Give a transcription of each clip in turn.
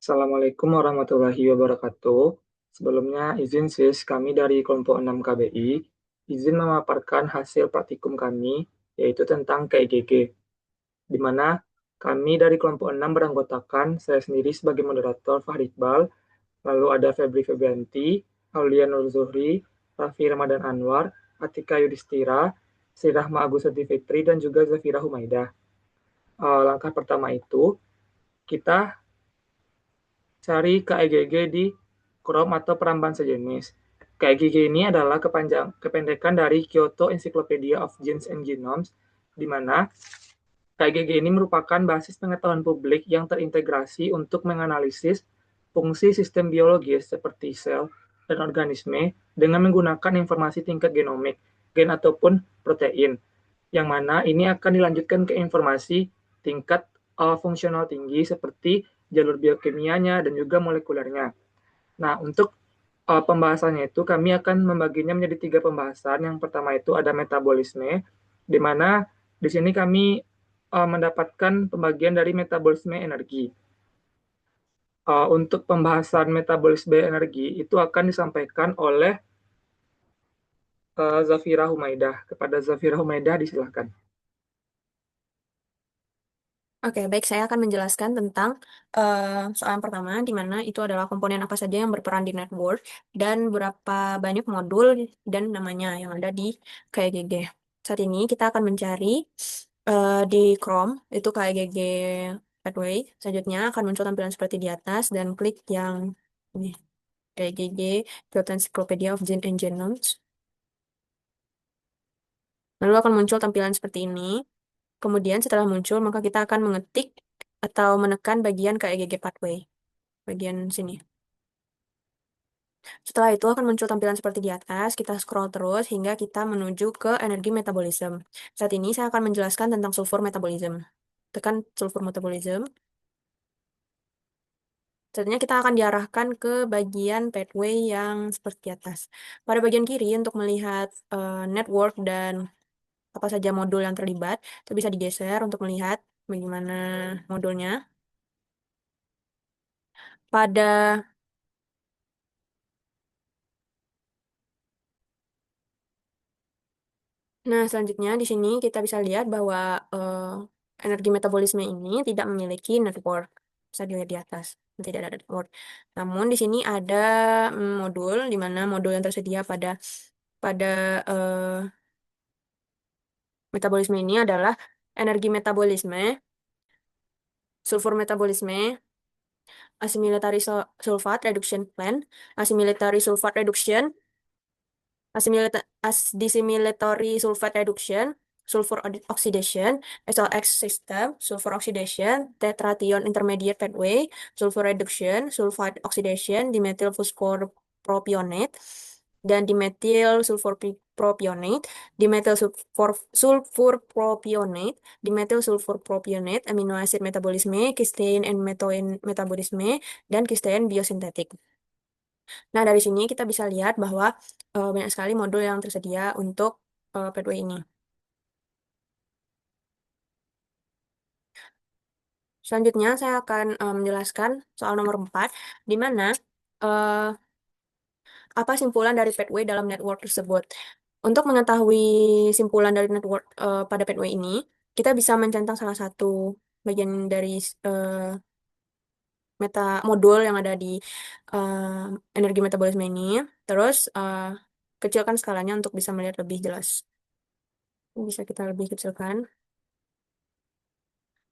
Assalamualaikum warahmatullahi wabarakatuh. Sebelumnya izin sis, kami dari kelompok 6 KBI, izin memaparkan hasil praktikum kami, yaitu tentang KIGG, di mana kami dari kelompok 6 beranggotakan saya sendiri sebagai moderator Fahri Iqbal, lalu ada Febri Febrianti, Aulia Nur Zuhri, Raffi Ramadan Anwar, Atika Yudhistira, Sri Rahma Agus Fitri, dan juga Zafira Humaidah. Langkah pertama itu, kita cari KIGG di Chrome atau perambahan sejenis. KIGG ini adalah kependekan dari Kyoto Encyclopedia of Genes and Genomes, di mana KIGG ini merupakan basis pengetahuan publik yang terintegrasi untuk menganalisis fungsi sistem biologis seperti sel dan organisme dengan menggunakan informasi tingkat genomik, gen ataupun protein, yang mana ini akan dilanjutkan ke informasi tingkat fungsional tinggi seperti jalur biokimianya dan juga molekulernya. Nah, untuk pembahasannya itu kami akan membaginya menjadi 3 pembahasan. Yang pertama itu ada metabolisme, di mana di sini kami mendapatkan pembagian dari metabolisme energi. Untuk pembahasan metabolisme energi itu akan disampaikan oleh Zafira Humaidah. Kepada Zafira Humaidah disilahkan. Oke, baik. Saya akan menjelaskan tentang soal yang pertama, di mana itu adalah komponen apa saja yang berperan di network dan berapa banyak modul dan namanya yang ada di KGG. Saat ini kita akan mencari di Chrome, itu KGG Pathway. Selanjutnya akan muncul tampilan seperti di atas dan klik yang ini, KGG, Kyoto Encyclopedia of Gene and Genomes. Lalu akan muncul tampilan seperti ini. Kemudian setelah muncul, maka kita akan mengetik atau menekan bagian KEGG Pathway, bagian sini. Setelah itu akan muncul tampilan seperti di atas, kita scroll terus hingga kita menuju ke energi metabolism. Saat ini saya akan menjelaskan tentang sulfur metabolism. Tekan sulfur metabolism. Selanjutnya kita akan diarahkan ke bagian pathway yang seperti di atas. Pada bagian kiri untuk melihat network dan apa saja modul yang terlibat, itu bisa digeser untuk melihat bagaimana modulnya. Pada Nah, selanjutnya di sini kita bisa lihat bahwa energi metabolisme ini tidak memiliki network. Bisa dilihat di atas, tidak ada network. Namun di sini ada modul, di mana modul yang tersedia pada metabolisme ini adalah energi metabolisme, sulfur metabolisme, assimilatory sulfate reduction plan, assimilatory sulfate reduction, dissimilatory sulfate reduction, sulfur oxidation, SOX system, sulfur oxidation, tetration intermediate pathway, sulfur reduction, sulfide oxidation, dimethyl phosphor propionate, dan dimethyl sulfur propionate, dimethyl sulfur propionate, dimethyl sulfur propionate, amino acid metabolisme, cysteine and methionine metabolisme, dan cysteine biosintetik. Nah, dari sini kita bisa lihat bahwa banyak sekali modul yang tersedia untuk pathway ini. Selanjutnya, saya akan menjelaskan soal nomor 4, di mana apa simpulan dari pathway dalam network tersebut. Untuk mengetahui simpulan dari network pada pathway ini, kita bisa mencentang salah satu bagian dari modul yang ada di energi metabolisme ini, terus kecilkan skalanya untuk bisa melihat lebih jelas. Bisa kita lebih kecilkan.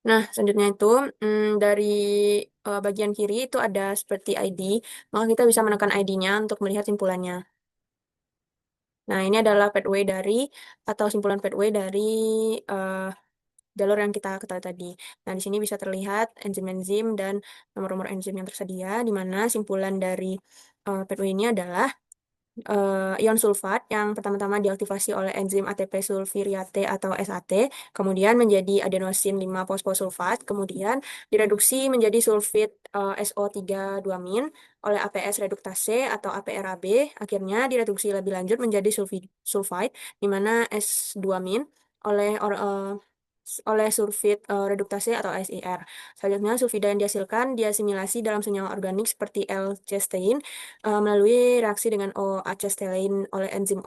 Nah, selanjutnya itu dari bagian kiri itu ada seperti ID, maka kita bisa menekan ID-nya untuk melihat simpulannya. Nah, ini adalah pathway atau simpulan pathway dari jalur yang kita ketahui tadi. Nah, di sini bisa terlihat enzim-enzim dan nomor-nomor enzim yang tersedia, di mana simpulan dari pathway ini adalah ion sulfat yang pertama-tama diaktifasi oleh enzim ATP sulfiriate atau SAT, kemudian menjadi adenosin 5-fosfosulfat, kemudian direduksi menjadi sulfit SO3-2-min oleh APS reduktase atau APRAB, akhirnya direduksi lebih lanjut menjadi sulfide, di mana S2-min oleh oleh sulfit reduktase atau ASIR. Selanjutnya, sulfida yang dihasilkan diasimilasi dalam senyawa organik seperti L-cysteine melalui reaksi dengan O-acetylene oleh enzim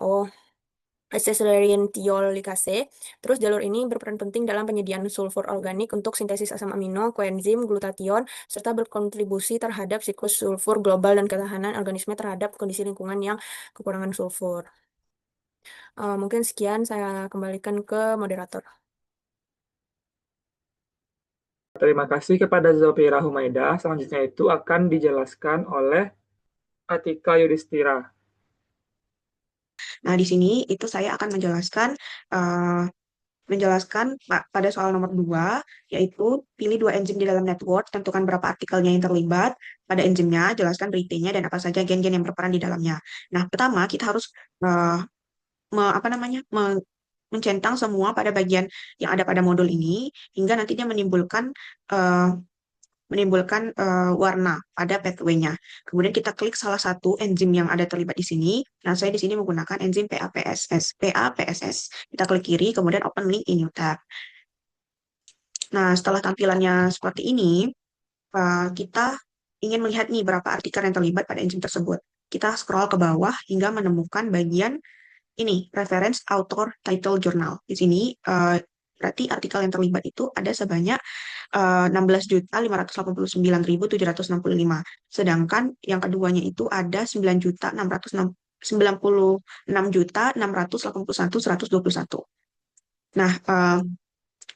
acetylene likase. Terus jalur ini berperan penting dalam penyediaan sulfur organik untuk sintesis asam amino, koenzim, glutation, serta berkontribusi terhadap siklus sulfur global dan ketahanan organisme terhadap kondisi lingkungan yang kekurangan sulfur. Mungkin sekian, saya kembalikan ke moderator. Terima kasih kepada Zofira Humaida. Selanjutnya itu akan dijelaskan oleh Atika Yudhistira. Nah, di sini itu saya akan eh, menjelaskan pada soal nomor 2, yaitu pilih 2 enzim di dalam network, tentukan berapa artikelnya yang terlibat pada enzimnya, jelaskan beritanya dan apa saja gen-gen yang berperan di dalamnya. Nah, pertama kita harus eh, apa namanya mencentang semua pada bagian yang ada pada modul ini hingga nantinya eh, warna pada pathway-nya. Kemudian kita klik salah satu enzim yang ada terlibat di sini. Nah, saya di sini menggunakan enzim PAPSS. PAPSS. Kita klik kiri, kemudian open link in new tab. Nah, setelah tampilannya seperti ini, kita ingin melihat nih berapa artikel yang terlibat pada enzim tersebut. Kita scroll ke bawah hingga menemukan bagian ini, reference author title journal. Di sini berarti artikel yang terlibat itu ada sebanyak 16.589.765. Sedangkan yang keduanya itu ada 9.696.681.121. Nah,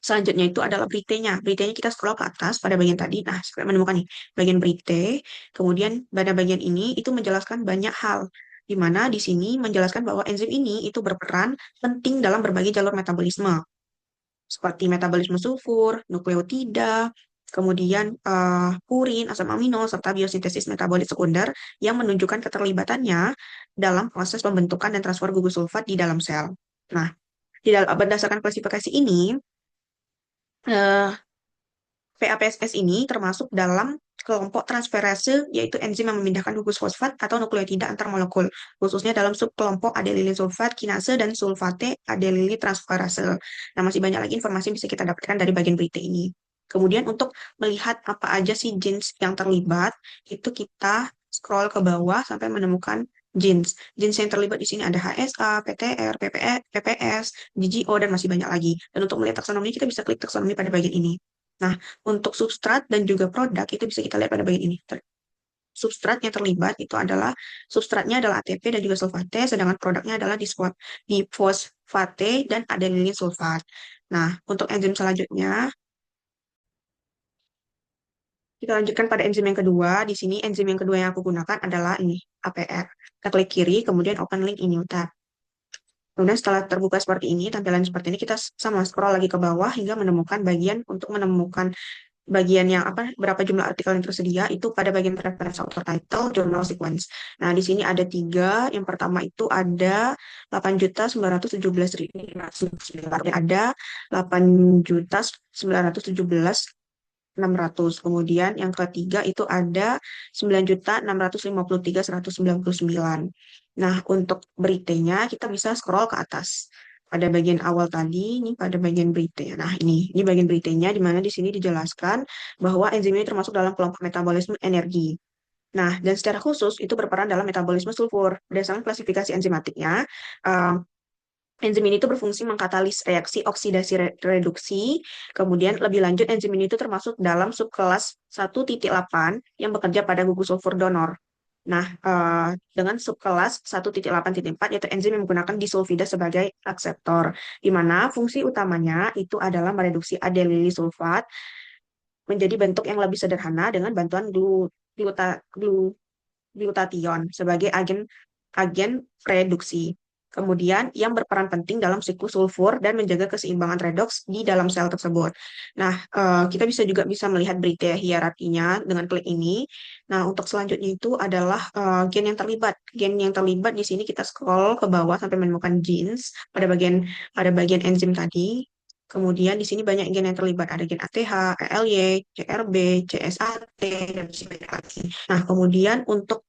selanjutnya itu adalah beritanya. Beritanya kita scroll ke atas pada bagian tadi. Nah, sampai menemukan nih bagian berita. Kemudian pada bagian ini itu menjelaskan banyak hal. Di mana di sini menjelaskan bahwa enzim ini itu berperan penting dalam berbagai jalur metabolisme. Seperti metabolisme sulfur, nukleotida, kemudian purin, asam amino, serta biosintesis metabolit sekunder yang menunjukkan keterlibatannya dalam proses pembentukan dan transfer gugus sulfat di dalam sel. Nah, berdasarkan klasifikasi ini, eh, PAPSS ini termasuk dalam kelompok transferase, yaitu enzim yang memindahkan gugus fosfat atau nukleotida antar molekul, khususnya dalam subkelompok adenilin sulfat kinase dan sulfate adenilin transferase. Nah, masih banyak lagi informasi yang bisa kita dapatkan dari bagian berita ini. Kemudian untuk melihat apa aja sih jenis yang terlibat, itu kita scroll ke bawah sampai menemukan jenis. Jenis yang terlibat di sini ada HSA, PTR, PPE, PPS, GGO, dan masih banyak lagi. Dan untuk melihat taksonomi, kita bisa klik taksonomi pada bagian ini. Nah, untuk substrat dan juga produk itu bisa kita lihat pada bagian ini. Substrat yang terlibat itu adalah substratnya adalah ATP dan juga sulfate, sedangkan produknya adalah difosfate dan adenilin sulfat. Nah, untuk enzim selanjutnya kita lanjutkan pada enzim yang kedua. Di sini enzim yang kedua yang aku gunakan adalah ini APR. Kita klik kiri, kemudian open link in new tab. Kemudian setelah terbuka seperti ini, tampilan seperti ini, kita sama scroll lagi ke bawah hingga menemukan bagian untuk menemukan bagian yang apa berapa jumlah artikel yang tersedia itu pada bagian reference author title journal sequence. Nah, di sini ada tiga. Yang pertama itu ada 8.917.000, ada 8.917.600. Kemudian yang ketiga itu ada 9.653.199. Nah, untuk beritanya kita bisa scroll ke atas. Pada bagian awal tadi, ini pada bagian berita. Nah, ini bagian beritanya, di mana di sini dijelaskan bahwa enzim ini termasuk dalam kelompok metabolisme energi. Nah, dan secara khusus itu berperan dalam metabolisme sulfur. Berdasarkan klasifikasi enzimatiknya, eh, enzim ini itu berfungsi mengkatalis reaksi oksidasi reduksi. Kemudian lebih lanjut, enzim ini itu termasuk dalam subkelas 1.8 yang bekerja pada gugus sulfur donor. Nah, dengan subkelas 1.8.4 yaitu enzim yang menggunakan disulfida sebagai akseptor, di mana fungsi utamanya itu adalah mereduksi adenylyl sulfat menjadi bentuk yang lebih sederhana dengan bantuan glutathione sebagai agen agen reduksi. Kemudian yang berperan penting dalam siklus sulfur dan menjaga keseimbangan redoks di dalam sel tersebut. Nah, kita bisa melihat berita hierarkinya dengan klik ini. Nah, untuk selanjutnya itu adalah gen yang terlibat. Gen yang terlibat di sini kita scroll ke bawah sampai menemukan genes pada bagian enzim tadi. Kemudian di sini banyak gen yang terlibat. Ada gen ATH, ELY, CRB, CSAT, dan masih banyak lagi. Nah, kemudian untuk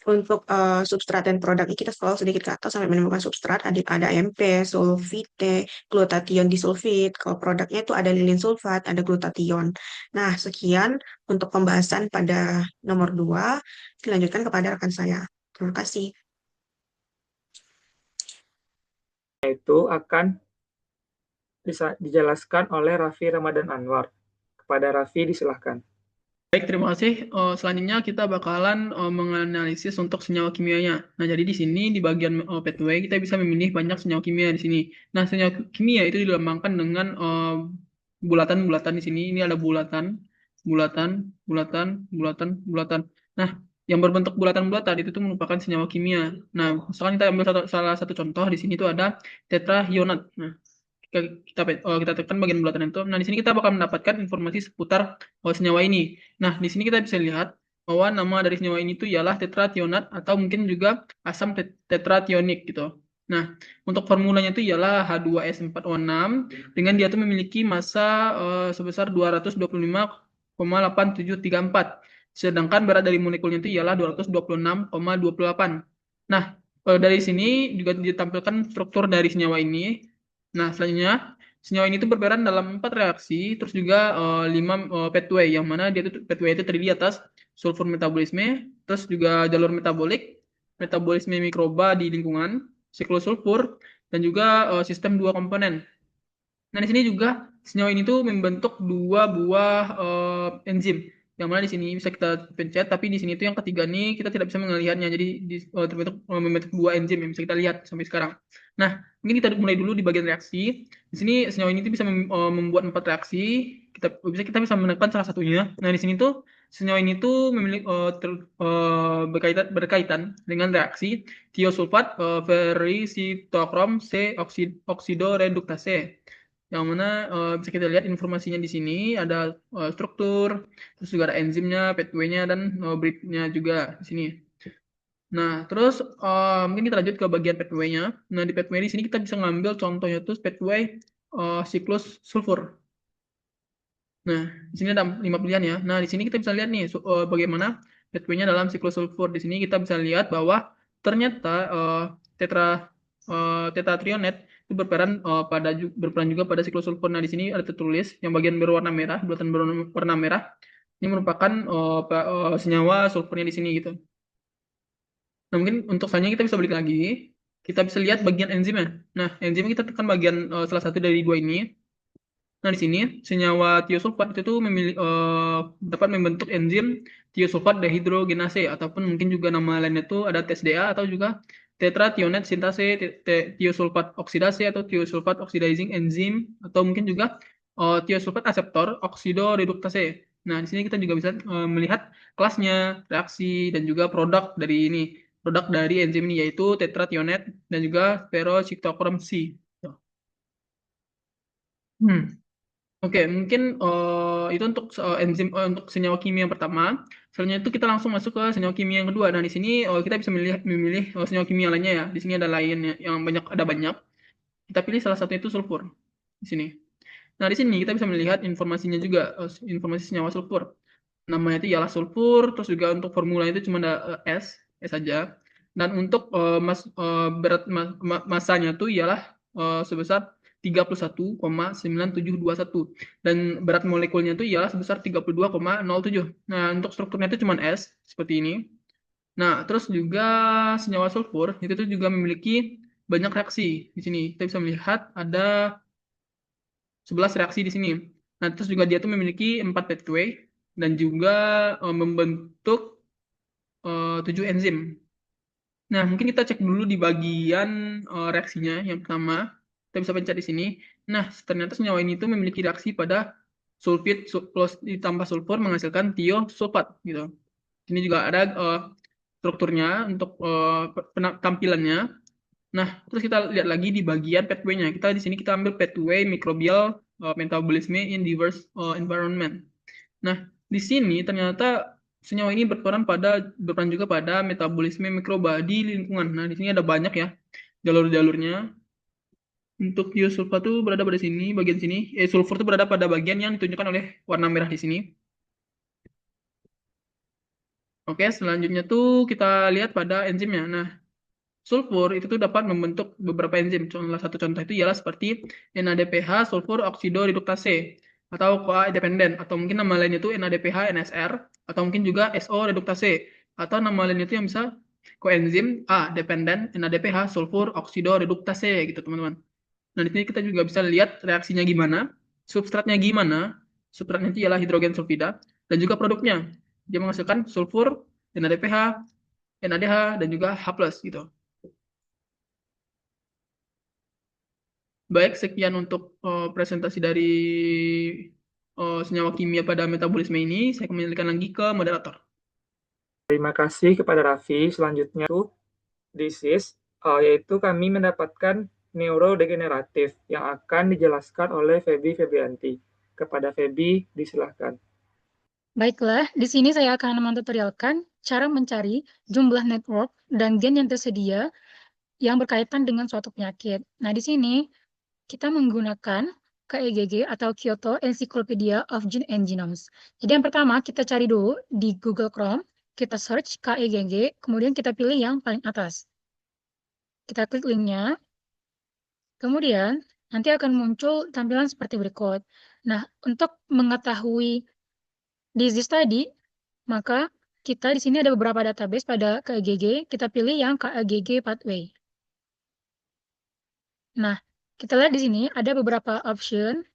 Untuk substrat dan produknya kita scroll sedikit ke atas sampai menemukan substrat, ada AMP, sulfite, glutathione disulfit. Kalau produknya itu ada lilin sulfat, ada glutathione. Nah, sekian untuk pembahasan pada nomor 2. Dilanjutkan kepada rekan saya. Terima kasih. Itu akan bisa dijelaskan oleh Raffi Ramadan Anwar. Kepada Raffi disilahkan. Baik, terima kasih. Selanjutnya kita bakalan menganalisis untuk senyawa kimianya. Nah, jadi di sini di bagian pathway kita bisa memilih banyak senyawa kimia di sini. Nah, senyawa kimia itu dilambangkan dengan bulatan-bulatan di sini. Ini ada bulatan, bulatan, bulatan, bulatan, bulatan. Nah, yang berbentuk bulatan-bulatan itu tuh merupakan senyawa kimia. Nah, misalkan kita ambil salah satu contoh di sini itu ada tetrahionat. Nah, kita tekan bagian bulatan itu. Nah, di sini kita bakal mendapatkan informasi seputar senyawa ini. Nah, di sini kita bisa lihat bahwa nama dari senyawa ini tuh ialah tetrathionat atau mungkin juga asam tetrathionik gitu. Nah, untuk formulanya itu ialah H2S4O6 dengan dia tuh memiliki massa sebesar 225,8734. Sedangkan berat dari molekulnya itu ialah 226,28. Nah, dari sini juga ditampilkan struktur dari senyawa ini. Nah, selanjutnya senyawa ini tuh berperan dalam 4 reaksi, terus juga 5 pathway, yang mana dia tuh pathway itu terdiri atas sulfur metabolisme, terus juga jalur metabolik, metabolisme mikroba di lingkungan, siklus sulfur, dan juga sistem 2 komponen. Nah, di sini juga senyawa ini tuh membentuk 2 buah enzim, yang mana di sini bisa kita pencet, tapi di sini tuh yang ketiga nih kita tidak bisa melihatnya, jadi membentuk 2 enzim yang bisa kita lihat sampai sekarang. Nah, mungkin kita mulai dulu di bagian reaksi. Di sini senyawa ini tuh bisa membuat 4 reaksi. Kita bisa menekan salah satunya. Nah, di sini tuh senyawa ini tuh memiliki berkaitan dengan reaksi tiosulfat ferisitokrom C oksidoreduktase, yang mana bisa kita lihat informasinya di sini ada struktur, terus juga ada enzimnya, pathway-nya, dan briefnya juga di sini. Nah, terus mungkin kita lanjut ke bagian pathway-nya. Nah, di pathway di sini kita bisa ngambil contohnya tuh pathway siklus sulfur. Nah, di sini ada 5 pilihan ya. Nah, di sini kita bisa lihat nih bagaimana pathway-nya dalam siklus sulfur. Di sini kita bisa lihat bahwa ternyata tetrathionet itu berperan juga pada siklus sulfur. Nah, di sini ada tertulis yang bagian berwarna merah, bulatan berwarna merah. Ini merupakan senyawa sulfurnya di sini gitu. Nah, mungkin untuk selanjutnya kita bisa balik lagi. Kita bisa lihat bagian enzimnya. Nah, enzimnya kita tekan bagian salah satu dari 2 ini. Nah, di sini senyawa tiosulfat itu tuh dapat membentuk enzim tiosulfat dehidrogenase, ataupun mungkin juga nama lainnya itu ada TSDA atau juga tetrathionate sintase tiosulfat oksidase atau tiosulfat oxidizing enzyme, atau mungkin juga tiosulfat aseptor oksidoreduktase. Nah, di sini kita juga bisa melihat kelasnya, reaksi, dan juga produk dari enzim ini, yaitu tetrathionate dan juga peroxytochrome C. Oke, mungkin itu untuk enzim untuk senyawa kimia yang pertama. Selanjutnya itu kita langsung masuk ke senyawa kimia yang kedua. Nah, di sini kita bisa memilih senyawa kimia lainnya ya. Di sini ada lainnya yang banyak. Kita pilih salah satunya itu sulfur di sini. Nah, di sini kita bisa melihat informasinya juga, informasi senyawa sulfur. Namanya itu ialah sulfur, terus juga untuk formula itu cuma ada S saja. Dan untuk berat masanya itu ialah sebesar 31,9721, dan berat molekulnya itu ialah sebesar 32,07. Nah, untuk strukturnya itu cuma S seperti ini. Nah, terus juga senyawa sulfur itu tuh juga memiliki banyak reaksi. Di sini kita bisa melihat ada 11 reaksi di sini. Nah, terus juga dia tuh memiliki 4 pathway dan juga membentuk 7 enzim. Nah, mungkin kita cek dulu di bagian reaksinya. Yang pertama, kita bisa pencet di sini. Nah, ternyata senyawa ini tuh memiliki reaksi pada sulfit plus ditambah sulfur menghasilkan tiosulfat gitu. Ini juga ada strukturnya untuk tampilannya. Nah, terus kita lihat lagi di bagian pathway-nya. Di sini kita ambil pathway microbial metabolism in diverse environment. Nah, di sini ternyata senyawa ini berperan juga pada metabolisme mikroba di lingkungan. Nah, di sini ada banyak ya jalur-jalurnya. Untuk tiosulfat itu berada pada sini, bagian sini. Sulfur itu berada pada bagian yang ditunjukkan oleh warna merah di sini. Oke, selanjutnya tuh kita lihat pada enzimnya. Nah, sulfur itu tuh dapat membentuk beberapa enzim. Salah satu contoh itu ialah seperti NADPH sulfur oksidoreduktase atau CoA dependen, atau mungkin nama lainnya itu NADPH NSR, atau mungkin juga SO reduktase, atau nama lainnya itu yang bisa koenzim A dependen NADPH sulfur oksidoreduktase gitu teman-teman. Nah, di sini kita juga bisa lihat reaksinya gimana, substratnya gimana. Substratnya itu ialah hidrogen sulfida dan juga produknya. Dia menghasilkan sulfur, NADPH, NADH, dan juga H+ gitu. Baik, sekian untuk presentasi dari senyawa kimia pada metabolisme ini. Saya kembalikan lagi ke moderator. Terima kasih kepada Raffi. Selanjutnya itu disease, yaitu kami mendapatkan neurodegeneratif yang akan dijelaskan oleh Feby Febrianti. Kepada Feby, disilahkan. Baiklah, di sini saya akan mentutorialkan cara mencari jumlah network dan gen yang tersedia yang berkaitan dengan suatu penyakit. Nah, di sini kita menggunakan KEGG atau Kyoto Encyclopedia of Gene and Genomes. Jadi yang pertama kita cari dulu di Google Chrome, kita search KEGG, kemudian kita pilih yang paling atas. Kita klik linknya, kemudian nanti akan muncul tampilan seperti berikut. Nah, untuk mengetahui disease tadi, maka kita di sini ada beberapa database pada KEGG, kita pilih yang KEGG Pathway. Nah, kita lihat di sini ada beberapa option.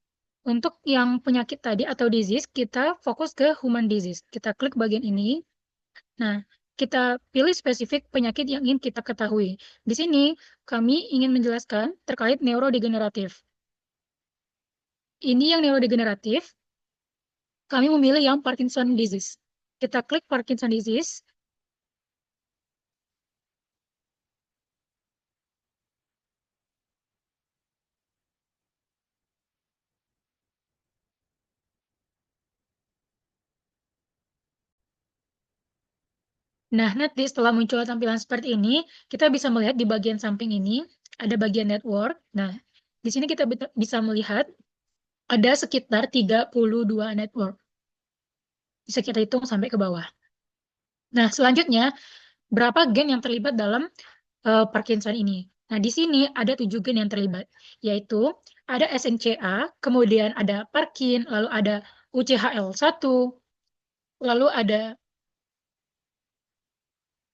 Untuk yang penyakit tadi atau disease, kita fokus ke human disease. Kita klik bagian ini. Nah, kita pilih spesifik penyakit yang ingin kita ketahui. Di sini, kami ingin menjelaskan terkait neurodegeneratif. Ini yang neurodegeneratif, kami memilih yang Parkinson disease. Kita klik Parkinson disease. Nah, nanti setelah muncul tampilan seperti ini, kita bisa melihat di bagian samping ini, ada bagian network. Nah, di sini kita bisa melihat ada sekitar 32 network. Bisa kita hitung sampai ke bawah. Nah, selanjutnya, berapa gen yang terlibat dalam Parkinson ini? Nah, di sini ada 7 gen yang terlibat, yaitu ada SNCA, kemudian ada Parkin, lalu ada UCHL1, lalu ada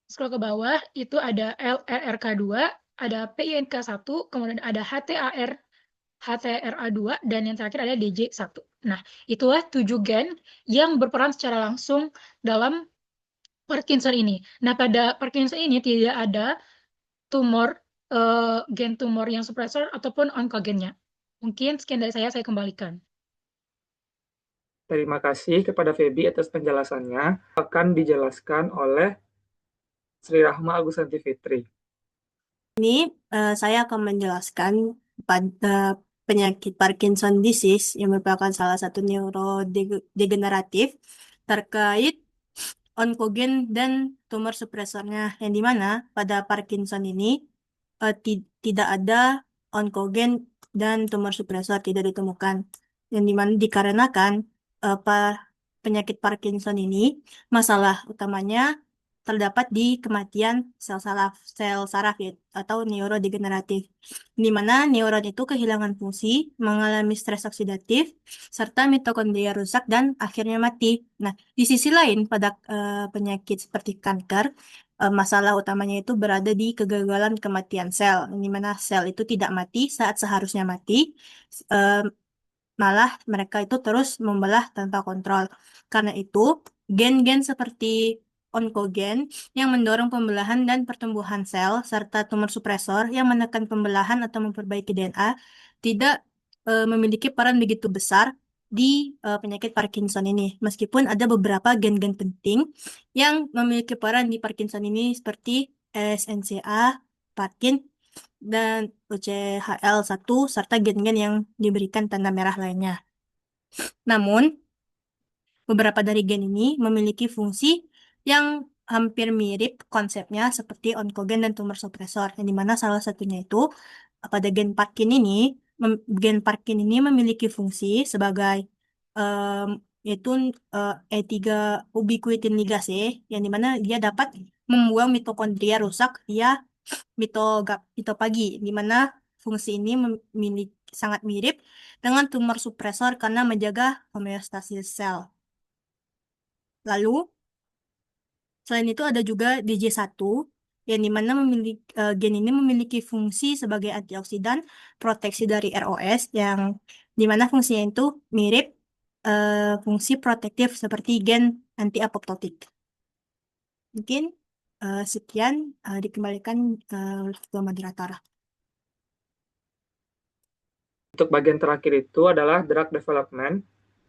scroll ke bawah, itu ada LRK2, ada PINK1, kemudian ada HTRA2, dan yang terakhir ada DJ1. Nah, itulah 7 gen yang berperan secara langsung dalam Parkinson ini. Nah, pada Parkinson ini tidak ada tumor, gen tumor yang suppressor ataupun onkogennya. Mungkin sekian dari saya kembalikan. Terima kasih kepada Feby atas penjelasannya. Akan dijelaskan oleh Sri Rahma Agusanti Fitri. Ini saya akan menjelaskan pada penyakit Parkinson disease yang merupakan salah satu neurodegeneratif terkait onkogen dan tumor supresornya, yang dimana pada Parkinson ini tidak ada onkogen dan tumor supresor tidak ditemukan, yang dimana dikarenakan penyakit Parkinson ini masalah utamanya terdapat di kematian sel saraf atau neurodegeneratif, di mana neuron itu kehilangan fungsi, mengalami stres oksidatif, serta mitokondria rusak dan akhirnya mati. Nah, di sisi lain pada penyakit seperti kanker, masalah utamanya itu berada di kegagalan kematian sel, di mana sel itu tidak mati saat seharusnya mati, malah mereka itu terus membelah tanpa kontrol. Karena itu, gen-gen seperti onkogen yang mendorong pembelahan dan pertumbuhan sel, serta tumor supresor yang menekan pembelahan atau memperbaiki DNA, tidak memiliki peran begitu besar di penyakit Parkinson ini. Meskipun ada beberapa gen-gen penting yang memiliki peran di Parkinson ini seperti SNCA, Parkin, dan UCHL1, serta gen-gen yang diberikan tanda merah lainnya. Namun, beberapa dari gen ini memiliki fungsi yang hampir mirip konsepnya seperti onkogen dan tumor suppressor, yang dimana salah satunya itu pada gen Parkin ini memiliki fungsi sebagai yaitu E3 ubiquitin ligase, yang dimana dia dapat membuang mitokondria rusak via mitopagi, di mana fungsi ini sangat mirip dengan tumor supresor karena menjaga homeostasis sel. Lalu, selain itu ada juga DJ1, yang dimana gen ini memiliki fungsi sebagai antioksidan, proteksi dari ROS, yang dimana fungsinya itu mirip fungsi protektif seperti gen anti-apoptotik. Mungkin sekian, dikembalikan ke moderator. Untuk bagian terakhir itu adalah drug development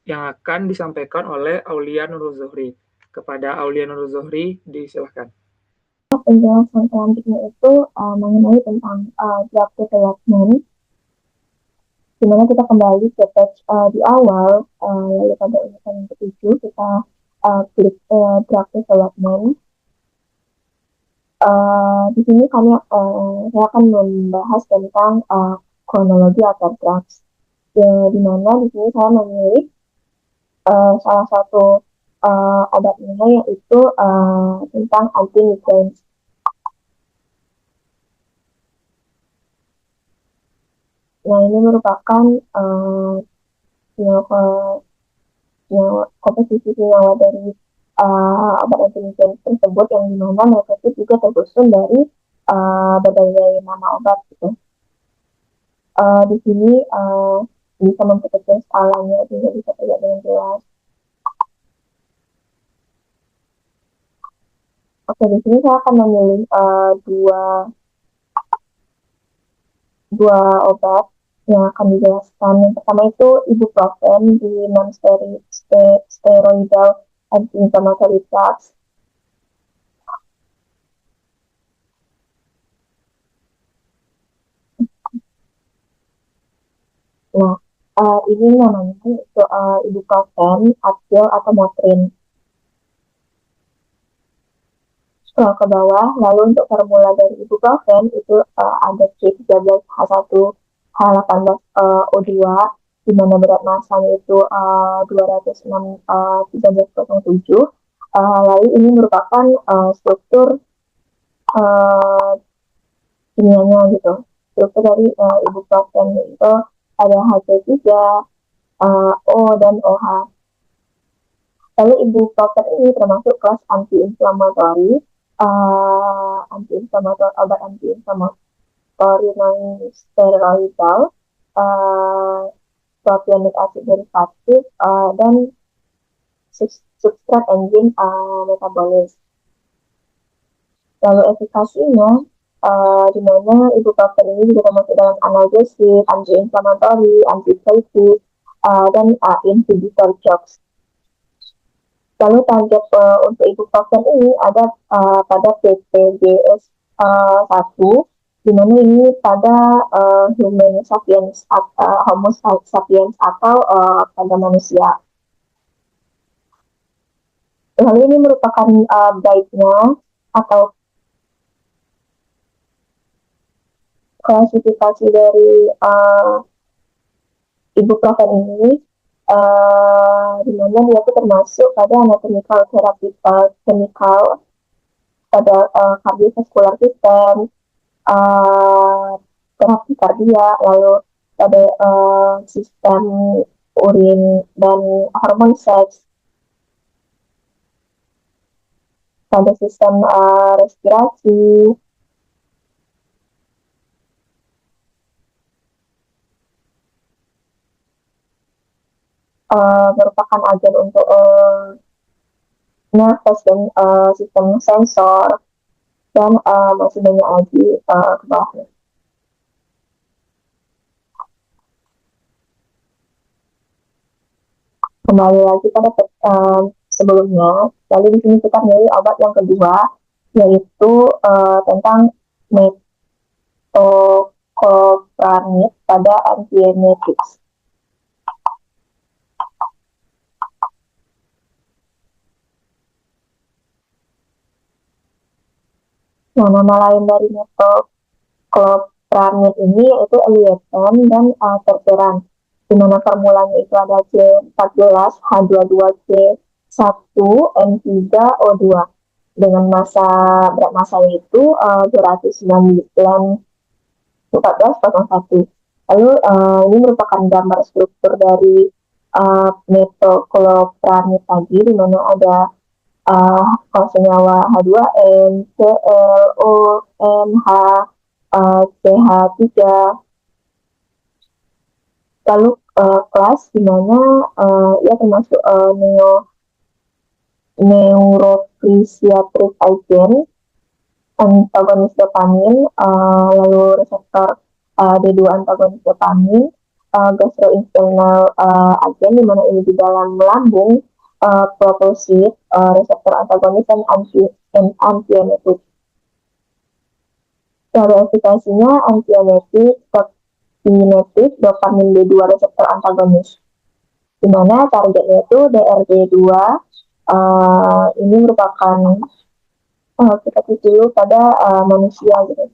yang akan disampaikan oleh Aulia Nurul Zuhri. Kepada Aulia Nurul Zuhri, disilahkan. Penjelasan selanjutnya itu mengenai tentang drug development, di mana kita kembali ke page di awal, lalu pada urutan yang ke-7 kita klik drug development. Di sini saya akan membahas tentang kronologi atau drugs, di mana di sini saya memilih salah satu obatnya, yaitu tentang anti-migraine. Nah, ini merupakan komposisi senyawa dari obat anti-migraine tersebut, yang dimana mereka itu juga tersusun dari berbagai nama obat gitu. Di sini bisa memperkecil skalanya sehingga bisa terlihat dengan jelas. Oke, di sini saya akan memilih dua obat yang akan dijelaskan. Yang pertama itu ibuprofen di non-steroidal anti-inflammatory drugs. Nah, ini namanya itu ibuprofen, Advil, atau Motrin. Scroll ke bawah, lalu untuk formula dari ibuprofen itu ada C13H1H18O2, di mana berat masanya itu 206/1307. Lalu ini merupakan struktur kimianya gitu. Struktur dari ibuprofen itu ada H3O dan OH. Lalu ibuprofen ini termasuk kelas anti-inflamatori, obat anti-inflamatori non-steroidal, propionic acid derivatif, dan substrat enzim metabolis. Lalu efikasinya, di mana ibuprofen ini juga termasuk dalam analgesik, anti-inflamatori, anti-psoriasis, dan inhibitor CHOX. Lalu target untuk ibuprofen ini ada pada PPGS 1, di mana ini pada Homo sapiens atau pada manusia. Lalu ini merupakan guide-nya atau klasifikasi dari ibuprofen ini, di mana dia itu termasuk pada anatomical therapy chemical, pada cardiovascular system, terapi kardiak, lalu pada sistem urin dan hormon seks, pada sistem respirasi, merupakan agen untuk nervous dan sistem sensor, dan masih banyak lagi ke bawahnya. Kembali lagi pada sebelumnya, lalu di sini kita milih obat yang kedua, yaitu tentang metoclopramid pada antiemetics. Nah, nama lain dari metoclopramid ini yaitu Eliepam dan terceran, di mana formulanya itu ada C14, H22C1, N3O2 dengan berat masanya itu 209,1401. Lalu ini merupakan gambar struktur dari metokloopramid tadi, di mana ada senyawa H2N, ClO, NH, CH3. Lalu kelas di mana ya termasuk neuropsychiatric agent, antagonis dopamin, lalu reseptor D2 antagonis dopamin, gastrointestinal agent, di mana ini di dalam lambung, propulsif, reseptor antagonis, dan antiemetik. Cara efikasinya antiemetik, kinetik, dopamin D2 reseptor antagonis, di mana targetnya itu DRD2. Ini merupakan kita dulu pada manusia gitu.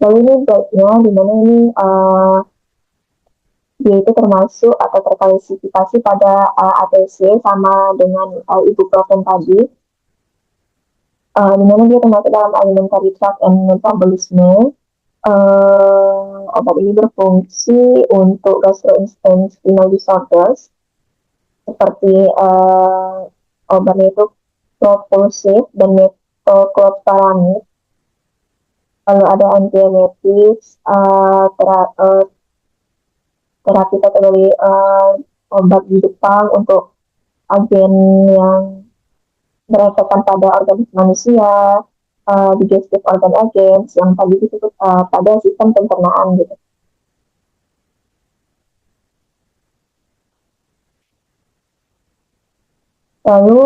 Lalu ini baiknya, di mana ini dia itu termasuk atau terklasifikasi pada ATC sama dengan ibuprofen tadi, di mana dia termasuk dalam alimentary tract and metabolism. Obat ini berfungsi untuk gastrointestinal disorders seperti obatnya itu propulsif dan metoclopramid. Lalu ada antiemetik, terapi kategori obat di Jepang untuk agen yang berefekkan pada organisme manusia, digestive organ agents yang tadi disebut pada sistem pencernaan gitu. Lalu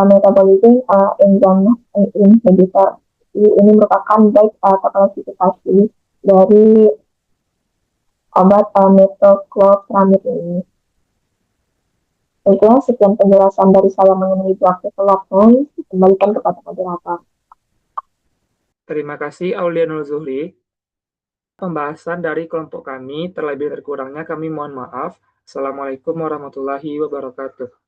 metabolism enzyme inhibitor ini merupakan baik klasifikasi dari obat metoclopramid ini. Baiklah, sekian penjelasan dari saya mengenai drug development. Kembalikan kepada moderator. Terima kasih Aulianul Zuhri. Pembahasan dari kelompok kami, terlebih terkurangnya kami mohon maaf. Assalamualaikum warahmatullahi wabarakatuh.